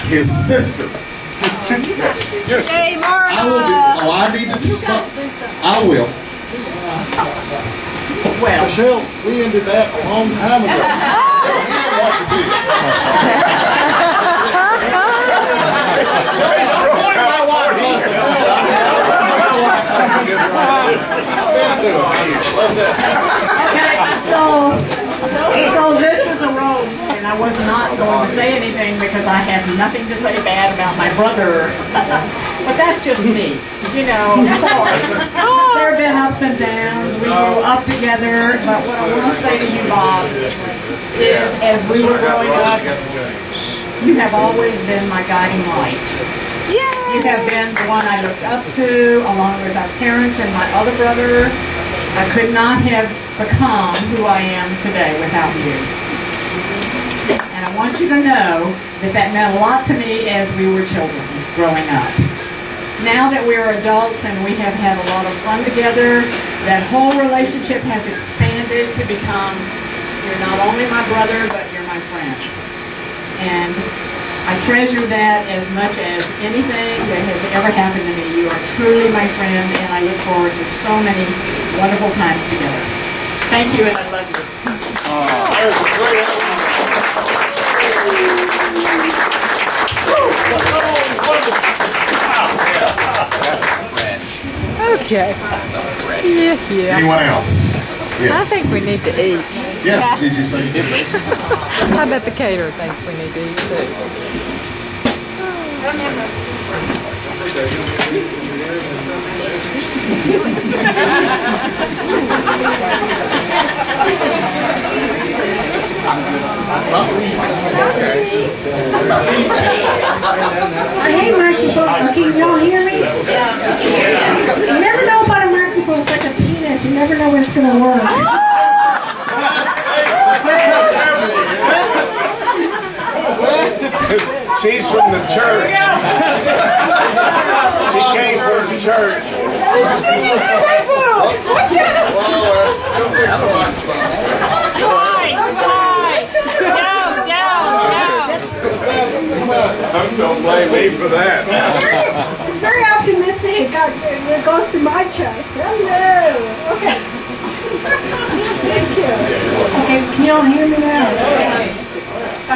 His sister. Hey, Martha. I will do. Oh, I need to stop. I will. Well, Michelle, we ended that a long time ago. okay, so this is a roast, and I was not going to say anything because I have nothing to say bad about my brother. But that's just me. You know, of course. There have been ups and downs. We grew up together. But what I want to say to you, Bob, is as we were growing up, you have always been my guiding light. You have been the one I looked up to, along with our parents and my other brother. I could not have become who I am today without you. And I want you to know that that meant a lot to me as we were children growing up. Now that we're adults and we have had a lot of fun together, that whole relationship has expanded to become, you're not only my brother, but you're my friend. And I treasure that as much as anything that has ever happened to me. You are truly my friend, and I look forward to so many wonderful times together. Thank you, and I love you. That was a great Okay. Yeah. Anyone else? Yes. I think we need to eat. Yeah, did you say you did? I bet the caterer thinks we need to eat too. I hate microphones. Can y'all hear me? You never know about a microphone. It's like a penis. You never know when it's going to work. She's from the church. She came from the church. I'm singing tribute. You'll fix the microphone. Don't blame me for that. It's very optimistic. It goes to my chest. Hello. Okay. Thank you. Okay, can y'all hear me now?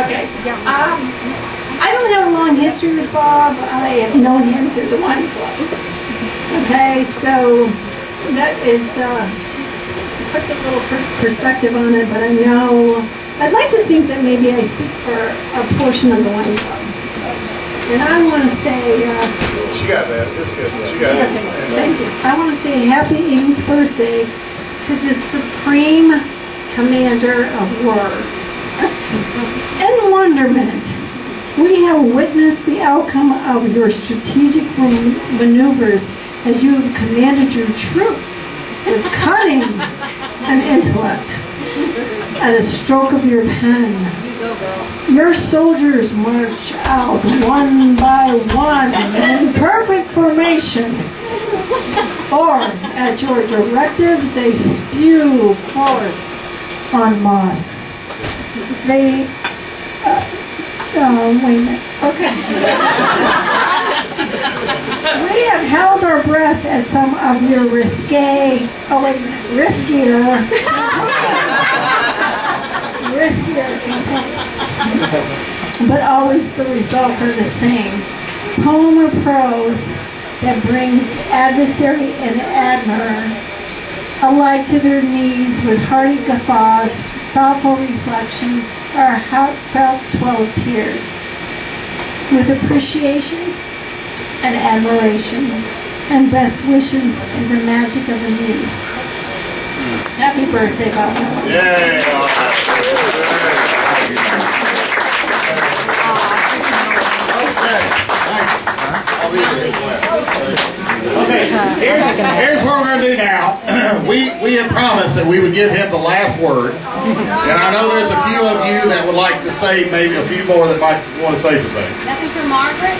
Okay. I don't have a long history with Bob. I have known him through the wine club. Okay, so that is puts a little perspective on it, but I know I'd like to think that maybe I speak for a portion of the wine club. And I want to say, She got that. It's good. She got okay, it. thank you. I want to say happy 80th birthday to the supreme commander of words. In wonderment, we have witnessed the outcome of your strategic maneuvers as you have commanded your troops with cunning and intellect at a stroke of your pen. Your soldiers march out one by one in perfect formation, or at your directive they spew forth en masse. They wait a minute. Okay. We have held our breath at some of your riskier campaigns. But always the results are the same. Poem or prose that brings adversary and admirer alike to their knees with hearty guffaws, thoughtful reflection, or heartfelt swell of tears. With appreciation and admiration and best wishes to the magic of the muse. Happy birthday, Bob. Okay, here's what we're going to do now. We had promised that we would give him the last word. And I know there's a few of you that would like to say maybe a few more that might want to say some things. Nothing for Margaret?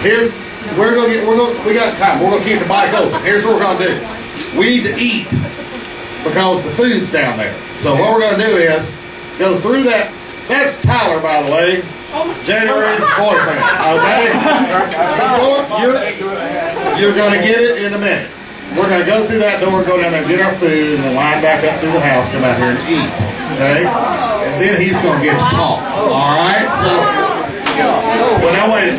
We got time. We're going to keep the mic open. Here's what we're going to do. We need to eat because the food's down there. So what we're going to do is go through that. That's Tyler, by the way. January's boyfriend. Okay? The door, you're going to get it in a minute. We're going to go through that door, go down there, get our food, and then line back up through the house, come out here and eat. Okay? And then he's going to get to talk. All right? So, well, now wait.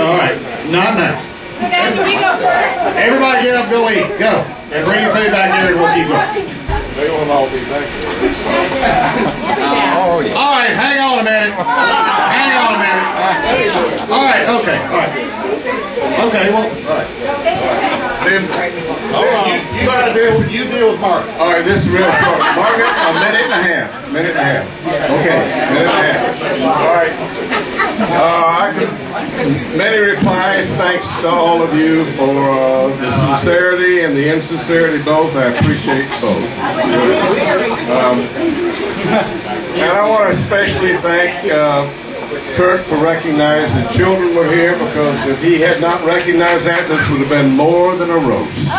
All right. Not now. So Dad, can we go first? Everybody get up, go eat. Go. And bring your food back here, and we'll keep going. They won't all be back here. All right, hang on a minute. Hang on a minute. All right, okay, all right. Okay, well, all right. Then, you got to deal with, you deal with Mark. All right, this is real short. Margaret, a minute and a half. Minute and a half. Okay, minute and a half. All right. Many replies. Thanks to all of you for the sincerity and the insincerity both. I appreciate both. And I want to especially thank Kurt for recognizing the children were here, because if he had not recognized that, this would have been more than a roast.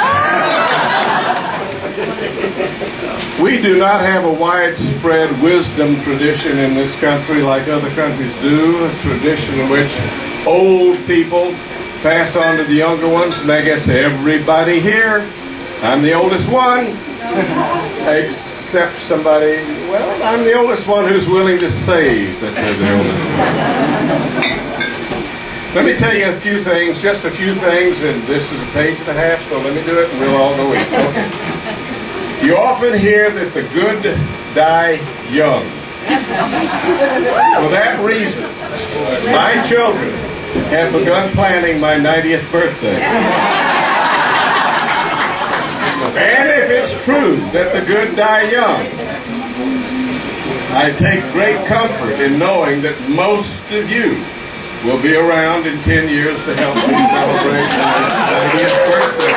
We do not have a widespread wisdom tradition in this country like other countries do, a tradition in which old people pass on to the younger ones, and that gets everybody here. I'm the oldest one, except somebody, well, I'm the oldest one who's willing to say that they're the oldest one. Let me tell you a few things, just a few things, and this is a page and a half, so let me do it and we'll all go eat. Okay. You often hear that the good die young. For that reason, my children have begun planning my 90th birthday. And if it's true that the good die young, I take great comfort in knowing that most of you will be around in 10 years to help me celebrate my 90th birthday.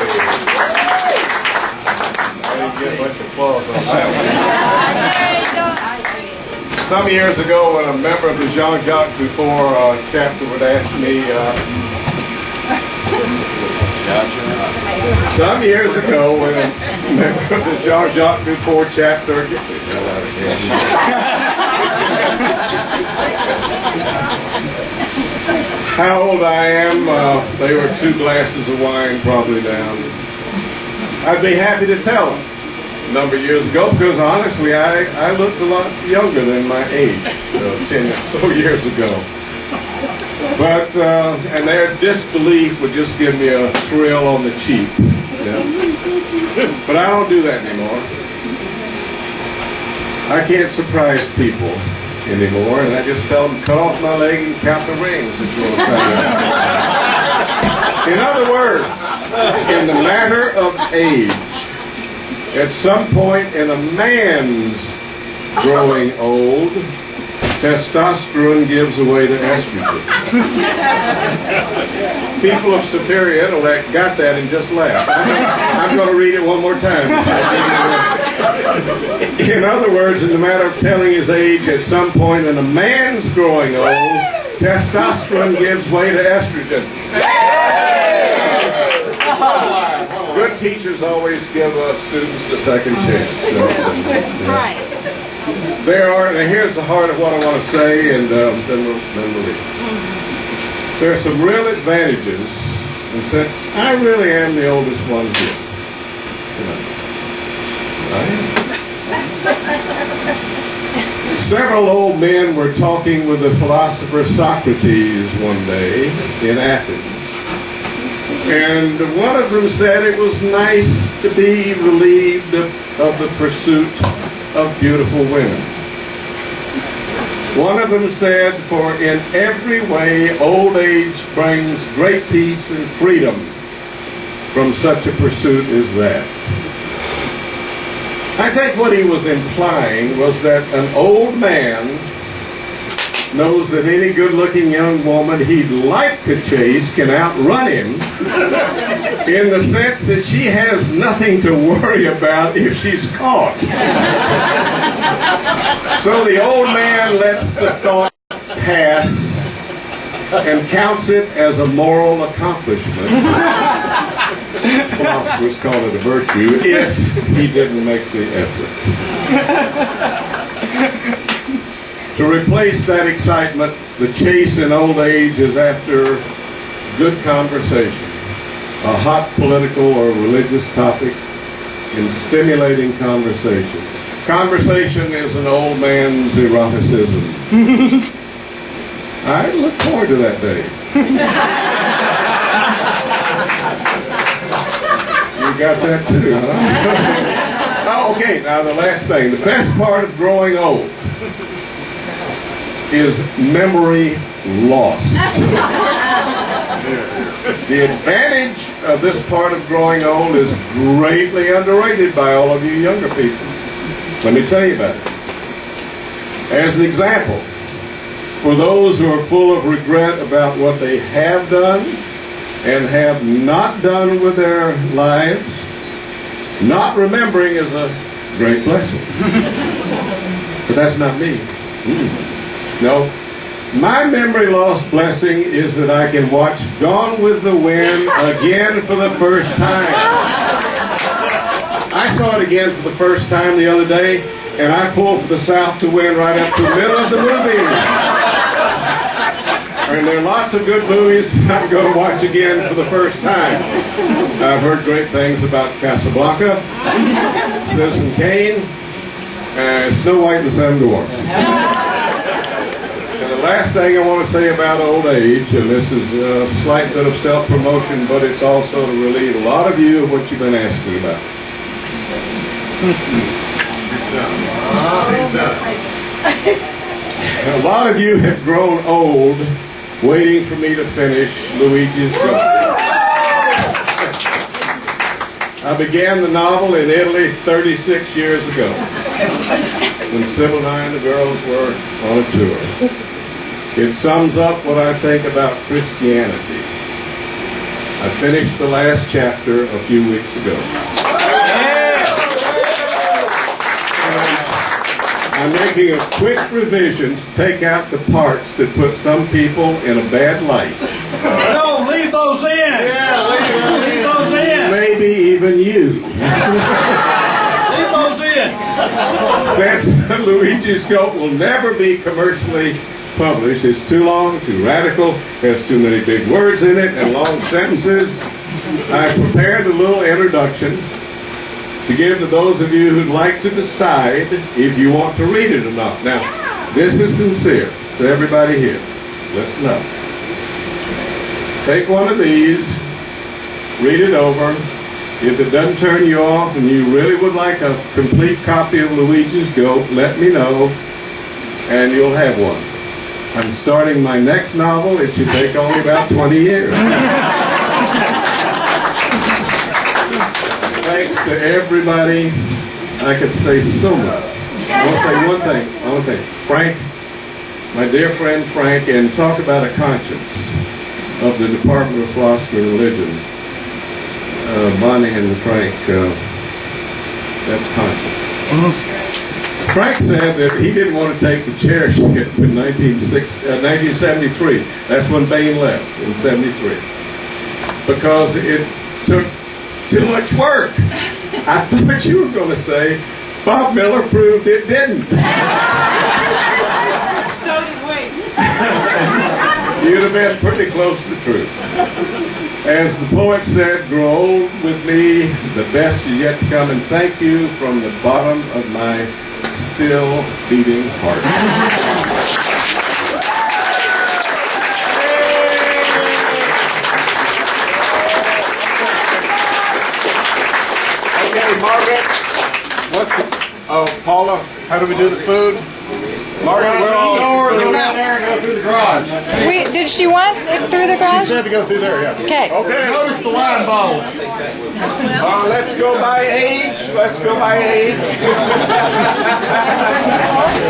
Get a bunch of applause on that one. Some years ago, when a member of the Jean-Jacques Dufour chapter would ask me, some years ago, when a member of the Jean-Jacques Dufour chapter, get the hell out of here. How old I am, they were 2 glasses of wine probably down. I'd be happy to tell them. A number of years ago, because honestly I looked a lot younger than my age 10 or so years ago. But and their disbelief would just give me a thrill on the cheek. Yeah. But I don't do that anymore. I can't surprise people anymore, and I just tell them, cut off my leg and count the rings that you want to try. In other words, in the matter of age, at some point in a man's growing old, testosterone gives away to estrogen. People of superior intellect got that and just laughed. I'm going to read it one more time. In other words, in the matter of telling his age, at some point in a man's growing old, testosterone gives way to estrogen. Good teachers always give students a second chance. That's right. There are, and here's the heart of what I want to say, and then we'll leave. There are some real advantages, and since I really am the oldest one here tonight, several old men were talking with the philosopher Socrates one day in Athens. And one of them said it was nice to be relieved of the pursuit of beautiful women. One of them said, for in every way old age brings great peace and freedom from such a pursuit as that. I think what he was implying was that an old man knows that any good-looking young woman he'd like to chase can outrun him in the sense that she has nothing to worry about if she's caught. So the old man lets the thought pass and counts it as a moral accomplishment. Philosophers call it a virtue if he didn't make the effort. To replace that excitement, the chase in old age is after good conversation, a hot political or religious topic, and stimulating conversation. Conversation is an old man's eroticism. I look forward to that day. You got that too, huh? Oh, okay, now the last thing. The best part of growing old is memory loss. The advantage of this part of growing old is greatly underrated by all of you younger people. Let me tell you about it. As an example, for those who are full of regret about what they have done and have not done with their lives, not remembering is a great blessing. But that's not me. No. My memory loss blessing is that I can watch Gone with the Wind again for the first time. I saw it again for the first time the other day, and I pulled for the South to win right up to the middle of the movie. And there are lots of good movies I'm going to watch again for the first time. I've heard great things about Casablanca, Citizen Kane, and Snow White and the Seven Dwarfs. And the last thing I want to say about old age, and this is a slight bit of self-promotion, but it's also to relieve a lot of you of what you've been asking about. A lot of you have grown old waiting for me to finish Luigi's Goat. I began the novel in Italy 36 years ago when Sybil and I and the girls were on a tour. It sums up what I think about Christianity. I finished the last chapter a few weeks ago. I'm making a quick revision to take out the parts that put some people in a bad light. No, leave those in. Yeah, Leave those in. Maybe even you. Leave those in. Since Luigi's Goat will never be commercially published, it's too long, too radical, has too many big words in it and long sentences, I prepared a little introduction to give to those of you who'd like to decide if you want to read it or not. Now, this is sincere to everybody here. Listen up. Take one of these, read it over. If it doesn't turn you off and you really would like a complete copy of Luigi's Goat, let me know and you'll have one. I'm starting my next novel. It should take only about 20 years. Thanks to everybody. I could say so much. I want to say one thing. Frank, my dear friend Frank, and talk about a conscience of the Department of Philosophy and Religion. Bonnie and Frank, that's conscience. Frank said that he didn't want to take the chairship in 1973. That's when Bain left, in 73. Because it took too much work. I thought you were going to say, Bob Miller proved it didn't. So did we. You'd have been pretty close to the truth. As the poet said, grow old with me, the best is yet to come, and thank you from the bottom of my still beating heart. Okay, Margaret. Paula, how do we do the food? Margaret, we're all... Go down there and go through the garage. Did she want it through the She garage? said to go through there, yeah. Okay. Okay, Notice the wine bottles. let's go by age.